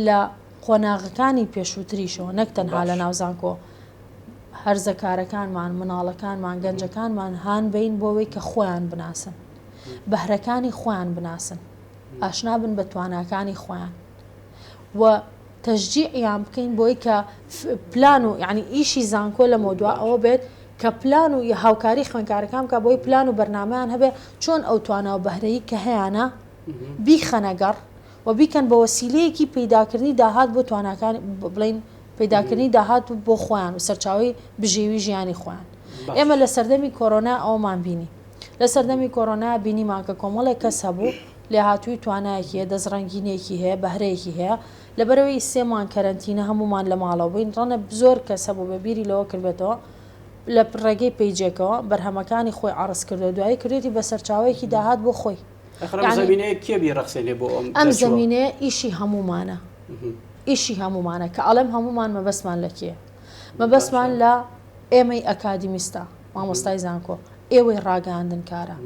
لە قۆناغەکانی پێشووتریشەوە نەک تەنها لە ناوزانکۆ هەرزەکارەکانمان مناڵەکانمان گەنجەکانمان هان بین بۆەوەی کە خۆیان بناسن بەهرەکانی خۆیان بناسن ئاشنا بن بە تواناکانی خۆیان و تەشجیعیان بکەین بۆی کە پلان و یعنی ئیشی زانکۆ لە مۆدووە ئەوە بێت کە پلان و هاوکاری خوێنکارەکان کە بۆی پلان و بەرنمەیان هەبێ چۆن ئەو توانە و بەهرەیی کە هەیەە بیخەنەگەڕ و بیکەن بە وەسیلەیەکی پەیداکردنی داهات بۆ توانەکان بڵین پەیداکردنی داهات بۆ خۆیان و سەرچاوی بژێوی ژیانی خۆیان. ئێمە لە سەردەمی کۆرۆنا ئەومان بینی لە سەردەمی کۆرۆنا بینیمان کە کۆمەڵێک کەس هەبوو لێ هاتووی توانایەکی هەیە دەستڕەنگینێکی هەیە بەهرەیەکی هەیە لەبەرەوەی سێمان کەرەنتینە هەمومان لە ماڵەوە بووین ڕەنە زۆر کەس هەبوو بە بیری لەوە کردبێتەوە لە ڕێگەی پەیجێکەوە بەرهەمەکانی خۆی عرض کردو دوایی کردێتی بە سەرچاوەیەکی داهات بۆ خۆی ئەم زمینەیە ئیشی هەمومانە ئیشی هەمومانە کە ئەڵێم هەمومان مەبەسمان لە کێ مەبەسمان لە ئێمەی ئەکادیمیستە مامۆستای زانکۆ ئێوەی ڕاگەاندن کارە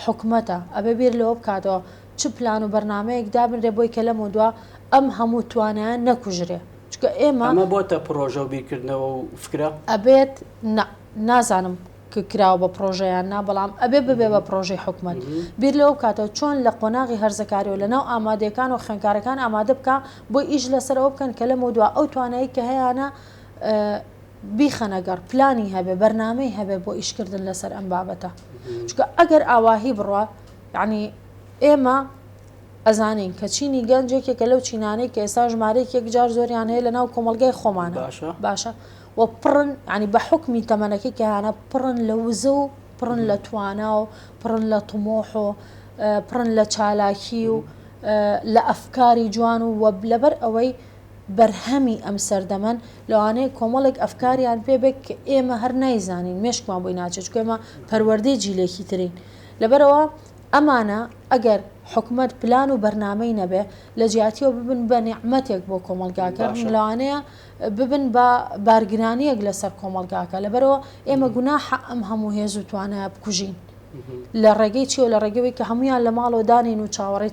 حکومەتە ئەبێ بیر لەوە بکاتەوە چ پلان و بەرنمەیەک دابنرێ بۆی کە لە مۆدووە ئەم هەموو توانیان نەکوژرێ چکە ئێمە بۆتە پرۆژە و بیرکردنەوە و فکرە ئەبێت نازانم کە کراوە بە پرۆژەیان نا بەڵام ئەبێ ببێ بە پرۆژەی حکومت بیر لەوە کاتەوە چۆن لە قۆناغی هەرزەکاری و لەناو ئامادەکان و خوێنکارەکان ئامادە بکە بۆ ئیش لەسەرەوە بکەن کە لە مۆدووە ئەو توانایی کە هەیەە بیخەنەگەڕ پلانی هەبێ بەرنامەی هەبێ بۆ ئیشکردن لەسەر ئەم بابەتە چکە ئەگەر ئاواهی بڕوە یعنی ئێمە ئەزانین کە چینی گەنجێکێکە لەو چینانەی کە ئێستا ژمارەیەک جار زۆریان هەیە لە ناو کۆمەلگای خۆمانە باشە و پڕن ینی بە حکمی تەمەنەکەی کەیانە پڕن لە وزە و پڕن لە توانا و پڕن لە تمۆح و پڕن لە چالاکی و لە ئەفکاری جوان و لەبەر ئەوەی بەرهەمی ئەم سەردەمەن لەوانەیە کۆمەڵێک ئەفکاریان پێبێت کە ئێمە هەر نایزانین مێشکمان بۆی ناچێت چکە ئێمە پەروەردەی جیلێکی ترین لەبەرەوە ئەمانە ئەگەر حکومت پلان و بەرنامەی نەبێ لە جیاتیەوە ببن بە نیعمەتێک بۆ کۆمەلگاکە لەوانەیە ببن بە بارگرانیەک لەسەر کۆمەلگاکە لەبەرەوە ئێمە گوناح ئەم هەموو هێز و توانایە بکوژین لە ڕێگەی چیەوە لە ڕێگەوەی کە هەمویان لە ماڵەوە دانین و چاوەڕێی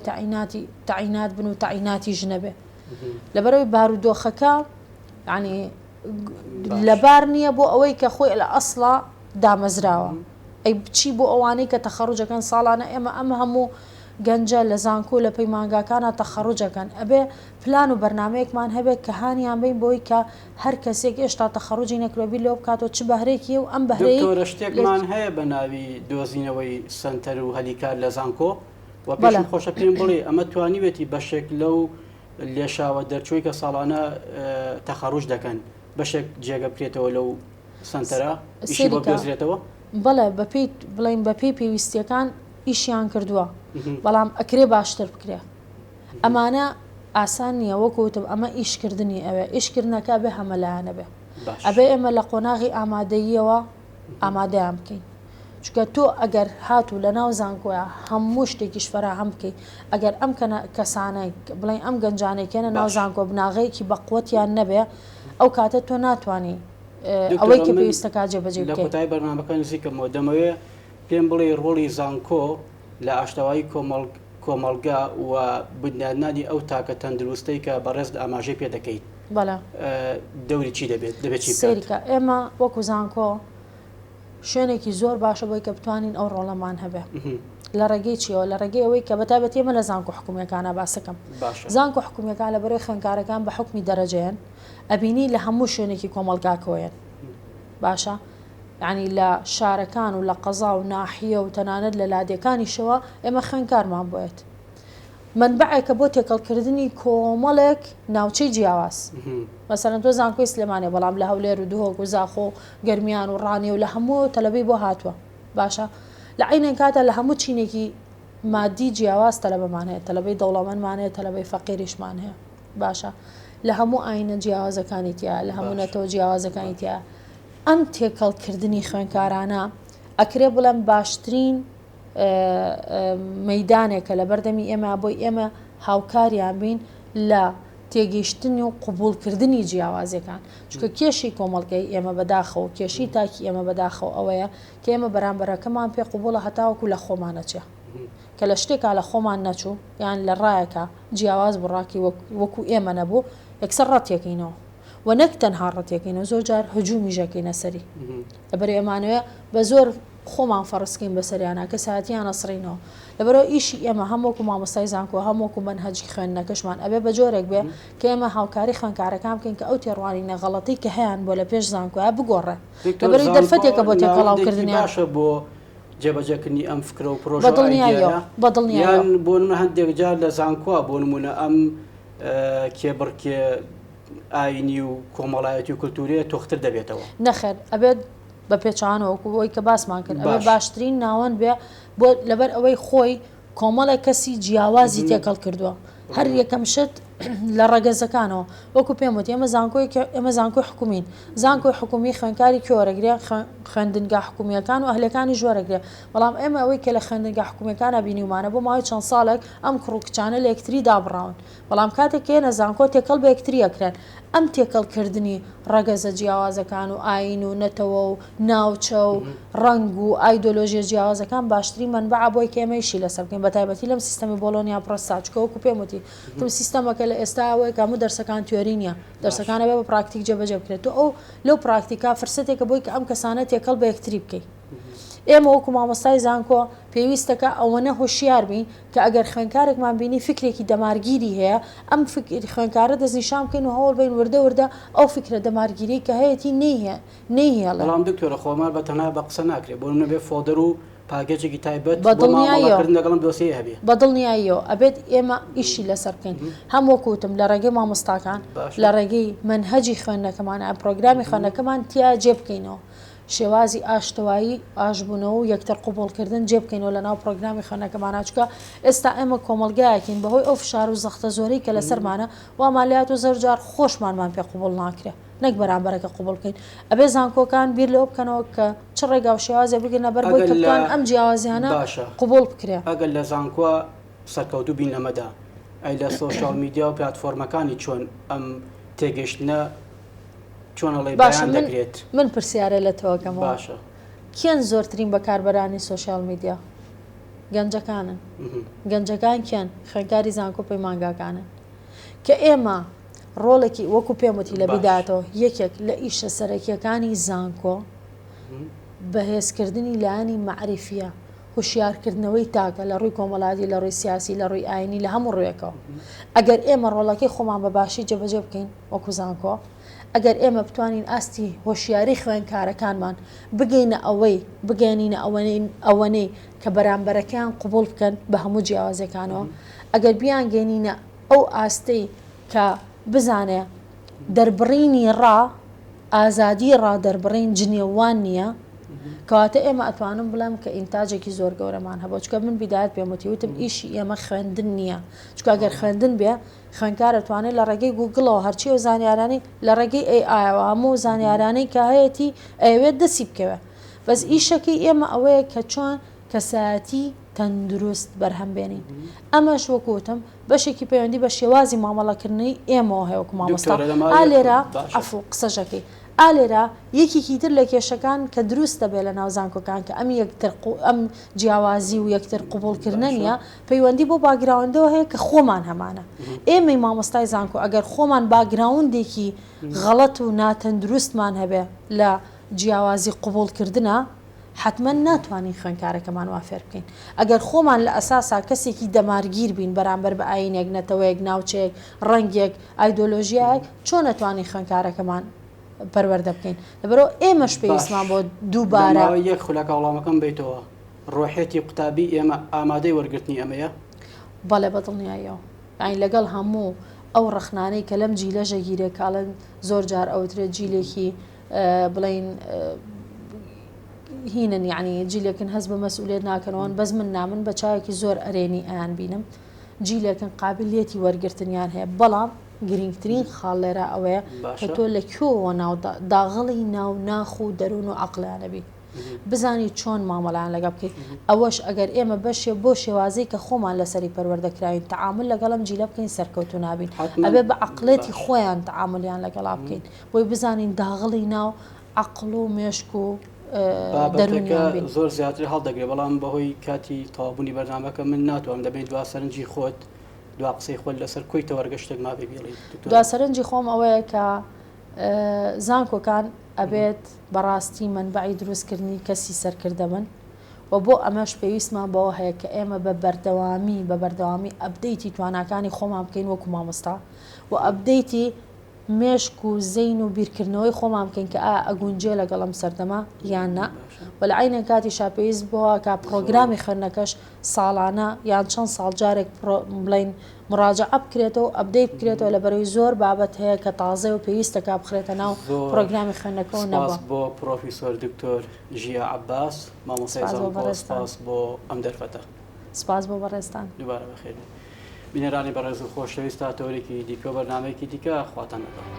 تەعینات بن و تەعیناتی ژنەبێ لەبەرەوەی بارودۆخەکە ینی لەبار نییە بۆ ئەوەی کە خۆی لە ئەسڵا دامەزراوە ئەی بچی بۆ ئەوانەی کە تەخەڕوجەکەن ساڵانە ئێمە ئەم هەموو گەنجە لە زانکۆ لە پەیمانگاکانە تەخەڕوجەکەن ئەبێ پلان و بەرنمەیەکمان هەبێت کە هانیان بین بۆی کە هەر کەسێک ئێشتا تەخەڕوجی نەکرۆبی لەوە بکاتەوە چ بەهرێکی و ئەم بەهرەی شتێکمان هەیە بە ناوی دۆزینەوەی سنتەر و هەلیکار لە زانکۆ و پێشم خۆشە پێم بڵێ ئەمە توانیوێتی بەشێک لەو لێشاوە دەرچووی کە ساڵانە تەخەڕوج دەکەن بەشێک جێگە بکرێتەوە لەو سنتەرە ئیشی بۆ دۆزرێتەوە بەڵێ بەپێی بڵین بەپێی پێویستیەکان ئیشیان کردووە بەڵام ئەکرێ باشتر بکرێ ئەمانە ئاسان نییە وەکوتم ئەمە ئیشکردنی ئەوێ ئیشکردنەکە بێ هەمەلایەنە بێ ئەبێ ئێمە لە قۆناغی ئامادەییەوە ئامادەیان بکەین چکە تۆ ئەگەر هاتوو لە ناو زانکۆیە هەموو شتێکیش فەراهەم بکەیت ئەگەر ئەم کەسانەی بڵین ئەم گەنجانێکێنە ناو زانکۆ بناغەیەکی بەقوەتیان نەبێ ئەو کاتە تۆ ناتوانانی ئەوەی کە پێویستەکە جێبەجێ بکەیت. لە کۆتایی بەرنامەکە نزیکەمەوە دەمەوێ پێم بڵێ ڕۆڵی زانکۆ لە ئاشتەوایی کۆمەڵگا و بنیادنانی ئەو تاکە تەندروستەی کە بەڕێز ئاماژەی پێ دەکەیت دەوری چی دەبێت سێریکە ئێمە وەکو زانکۆ شوێنێکی زۆر باشە بۆی کە بتوانین ئەو ڕۆڵەمان هەبێ لە ڕێگەی چیەوە لە ڕێگەی ئەوەی کە بەتابەت ئێمە لە زانکۆ حکوومیەکانە باسەکەم زانکۆ حکوومیەکان لە بەرەوەی خوێنکارەکان بە حکمی دەرەجەیەن ئەبینی لە هەموو شوێنێکی کۆمەڵگاکەوەیەن باشە ینی لە شارەکان و لە قەزا و ناحیە و تەنانەت لە لادەکانیشەوە ئێمە خوێنکارمان بۆیت منبعێکە بۆ تێکەڵکردنی کۆمەڵێک ناوچەی جیاواز مەسەرەن تۆ زانکۆی سلێمانێ بەڵام لە هەولێر و دوهۆک و زاخۆ گەرمیان و ڕانی و لە هەموو تەلەبەی بۆ هاتووە باشە لە عینێن کاتە لە هەموو چینێکی مادی جیاواز تەلەبەمان هەیە تەلەبەی دەوڵەمەندمان هەیە تەلەبەی فەقیریشمان هەیە باشە لە هەموو ئاینە جیاوازەکانی تیا لە هەموو نەتەوە جیاوازەکانی تیا ئەم تێکەڵکردنی خوێنکارانە ئەکرێ بڵێم باشترین مەیدانێکە لە بەردەمی ئێمە بۆی ئێمە هاوکاریان بین لە تێگەیشتنی و قوبولکردنی جیاوازەکان چکە کێشی کۆمەڵگەی ئێمە بەداخەوە کێشی تاکی ئێمە بەداخەوە ئەوەیە کە ئێمە بەرامبەرەکەمان پێ قوبوڵە هەتاوەکو لە خۆمانەچێ کە لە شتێکا لە خۆمان نەچوو یان لە ڕایەکە جیاواز بڕاکی وەکو ئێمە نەبوو یەکسەر ڕەتێکینەوە و نەک تەنها ڕەتێکینەوە زۆر جار هجومی ژەکەینە سەری لەبەر ئێمانوێ بە زۆر خۆمان فەڕستکەین بەسەریانە کە ساعتیان ئەسڕینەوە لەبەرەوە ئیشی ئێمە هەمووکو مامۆستای زانکۆ هەمووکو منهەجی خوێندنەکەشمان ئەبێ بە جۆرێک بێ کە ئێمە هاوکاری خوێندکارەکان بکەین کە ئەو تێڕوانینە غەڵەتی کە هەیەن بۆ لە پێش زانکۆە بگۆڕێ لەبەری دەرفەتێکە بۆ تێکەڵاوکردنیان باشە بۆ جێبەجێکردنی ئەم فکرە و پرۆژە بەدڵنیایە بۆ نمونە هەندێک جار لە زانکۆ بۆ نمونە ئەم کێبڕکێ ئاینی و کۆمەڵایەتی و کولتوریە تۆختر دەبێتەوە نەخێر ئەبێت بە پێچانەوەکو ئەوی کە باسمان کرد ئەوێ باشترین ناوەند بێ بۆ لەبەر ئەوەی خۆی کۆمەڵێک کەسی جیاوازی تێکەڵ کردووە هەر یەکەم شت لە ڕەگەزەکانەوە وەکو پێم وتی ئێمە زانکۆی حکومین زانکۆی حکومی خوێندکاری کۆرەگرێ خوێندنگا حکومیەکان و ئەهلەکانی ژۆرەگرێ بەڵام ئێمە ئەوەی کە لە خوێندنگا حکومیەکانە بینیمانە بۆ ماوەی چەند ساڵێک ئەم کوڕکچانە لە یەکتری دابڕاون بەڵام کاتێک کێنە زانکۆ تێکەڵ بە یەکتریەکرێن ئەم تێکەڵکردنی ڕەگەزە جیاوازەکان و ئاین و نەتەوە و ناوچە و ڕنگ و ئایدۆلۆژیە جیاوازەکان باشترین منبع بۆی کە ئێمەیشی لەسەر بکەین بەتایبەتی لەم سیستەمی بۆلۆنیا پرۆستاچکە وەکو پێم وتی تم سیستەمەکە لە ئێستا ئەوەیە کە هەموو دەرسەکان تیۆری نییە دەرسەکانە بێ بە پراکتیک جێبەجێ بکرێت و ئەو لەو پراکتیکا فرسەتێکە بۆی کە ئەم کەسانە تێکەڵ بە یەکتری بکەیت ئێمە وەکو مامۆستای زانکۆ پێویستەکە ئەوەنە هۆشیار بین کە ئەگەر خوێندکارێکمان بینی فکرێکی دەمارگیری هەیە ئەم خوێندکارە دەستنیشان بکەین و هەوڵ بین وردە ئەو فکرە دەمارگیری کە هەیەی نەیهێڵێ بەڵام دکتۆرە خۆمار بە تەنها بە قسە ناکرێت بۆ نەبێ فۆدەر و پاکێجێکی تایبەت لەگەڵم دۆسیە هەبێ بەدڵنیاییەوە ئەبێت ئێمە ئیشی لەسەر بکەین هەم وەکوتم لە ڕێگەی مامۆستاکان لە ڕێگەی منهەجی خوێندنەکەمان پرۆگرامی خوێندنەکەمان تیا جێ بکەینەوە شێوازی ئاشتەوایی ئاشبوونەوە و یەکتر قوبڵکردن جێ بکەینەوە لە ناو پرۆگرامی خوێندنەکەمانە چکە ئێستا ئێمە کۆمەلگایەکین بەهۆی ئەو فشار و زەختە زۆرەی کە لەسەرمانە وامالیات و زەرجار خۆشمانمان پێ قوبڵ ناکرێت نەک بەرامبەرەکە قوبڵ بکەین ئەبێ زانکۆکان بیر لەوە بکەنەوە کە چ ڕێگا و شێوازێ بگرنە بەر بۆی کە بتوان ئەم جیاوازیانە قوبڵ بکرێ ئەگەر لە زانکۆ سەرکەوتوو بین لەمەدا ئەی لە سۆشیال میدیا و پلاتفۆرمەکانی چۆن ئەم تێگەشتنە چۆنەڵی بەیان دەکرێت من پرسیارە لە تۆکەم باشە کێن زۆرترین بەکاربەرانی سۆشیال میدیا گەنجەکانن گەنجەکان کێن خوێندکاری زانکۆ پەیمانگاکانن کە ئێمە ڕۆڵێکی وەکو پێموتی لە بیداتەوە یەکێک لە ئیشە سەرەکیەکانی زانکۆ بەهێزکردنی لایەنی معریفیە هوشیارکردنەوەی تاکە لە ڕووی کۆمەڵاتی لە ڕووی سیاسی لە ڕووی ئاینی لە هەموو ڕوویەکەوە ئەگەر ئێمە ڕۆڵەکەی خۆمان بە باشی جێبەجێ بکەین وەکو زانکۆ ئەگەر ئێمە بتوانین ئاستی هۆشیاری خوێندکارەکانمان بگەینە ئەوەنەی کە بەرامبەرەکان قوبڵ بکەن بە هەموو جیاوازەکانەوە ئەگەر بیان گەێنینە ئەو ئاستەی کە بزانێ دەربڕینی ئازادی دەربڕین جنێوان نییە کەواتە ئێمە ئەتوانم بڵێم کە ئینتاجێکی زۆر گەورەمان هەبوو چکە من بیدایەت پێموتی وتم ئیشی ئێمە خوێندن نییە چکە ئەگەر خوێندن بێ خوێندکار ئەتوانێت لە ڕێگەی گوگڵەوە هەرچی و زانیارانی لە ڕێگەی ئایەوە هەموو زانیارانەی کە هەیەی ئەوێت دەسی بکەوێ بەس ئیشەکەی ئێمە ئەوەیە کە چۆن کەسایەتی تەندروست بەرهەمبێنین ئەمەش وەکوتم بەشێکی پەیوەندی بە شێوازی مامەڵەکردنی ئێمەوە هەیەوەکو مامۆستا ئالێرە ئەفو قسەژەکەی ئالێرە یەکێکی تر لە کێشەکان کە دروستە بێ لە ناو زانکۆکان کە ئەم جیاوازی و یەکتر قوبڵکردنە نیە پەیوەندی بۆ باگراوندەوە هەیە کە خۆمان هەمانە ئێمەی مامۆستای زانکۆ ئەگەر خۆمان باگراوندێکی غەڵەت و ناتەندروستمان هەبێ لە جیاوازی قوبڵکردنە حتمما ناتوانین خوێندکارەکەمان وا فێر بکەین ئەگەر خۆمان لە ئەساسا کەسێکی دەمارگیر بین بەرامبەر بە ئاینێک نەتەوەیەک ناوچەیەک ڕەنگێک ئایدۆلۆژیایەک چۆن نەتوانین خوێندکارەکەمان پەروەردە بکەین لەبەرەوە ئێمەش پێویستمان بۆ دووبارە یەک خولەکە وەڵامەکەم بیتەوە ڕۆحێتی قوتابی ئێمە ئامادەی وەرگرتنی ئەمەیە بەڵێ بەدڵنیاییەوە ئاین لەگەڵ هەموو ئەو ڕەخنانەی کە لەم جیلەژە گیرێکاڵن زۆر جار ئەوترێت جیلێکی بڵین هینن یعنی جیلێکن هەست بە مەسئولێت ناکەنەوەن بەس من نامن بە چاوێکی زۆر ئەرێنی ئەیان بینم جیلێکن قابلیەتی وەرگرتنیان هەیە بەڵام گرنگترین خاڵ لێرە ئەوەیە کە تۆ لە کوێوە داغڵی ناو ناخ و دەروون و عەقلانەبی بزانی چۆن مامەڵیان لەگە بکەیت ئەوەش ئەگەر ئێمە بەشێ بۆ شێوازەی کە خۆمان لەسەری پەروەردەکراوین تەعامل لەگەڵم جیلە بکەین سەرکەوتو نابین ئەبێ بە عەقڵێتی خۆیان تەعاملیان لەگەڵا بکەین بۆی بزانین داغڵی ناو عەقڵ و مێشک و بابەتەکە زۆر زیاتر هەڵدەگرێت بەڵام بەهۆی کاتی تەواوبوونی بەرنامەکە من ناتوانم دەبێت دوا سەرنجی خۆت دوا قسەی خۆت لەسەر کۆی تەوەرگەشتێک مابێ بێڵێ دوا سەرنجی خۆم ئەوەیە کە زانکۆکان ئەبێت بەڕاستی منبعی دروستکردنی کەسی سەرکردە من و بۆ ئەمەش پێویستمان بەوە هەیە کە ئێمە بە بەردەوامی ئەبدەیتی تواناکانی خۆمان بکەین وەکو مامۆستا و ئەبدەیتی مێشک و زەین و بیرکردنەوەی خۆمان بکەین کە ئەگونجێ لەگەڵ ئەم سەردەما یاننا و لە عینە کاتی شاپێویست بووە کە پرۆگرامی خوێندنەکەش ساڵانە یان چەند ساڵ جارێک بڵین مراجعە بکرێتەوە ئەبدەیت بکرێتەوە لە بەرەوەی زۆر بابەت هەیە کە تازە و پێویستەکە بخرێتە ناو پرۆگرامی خوێندنەکەەوە نەبووە. بۆ پرۆفیسۆر دکتۆر ژیا عەباس مامۆستای زانکۆ سپاس بۆ ئەم دەرفەتە. سپاس بۆ بەڕێستان. دووبارە بەخێر. بینەرانی بەڕێز و خۆشەویست تا تەورێکی دیکە و بەرنامەیەکی دیکە خواتان لەگەڵ.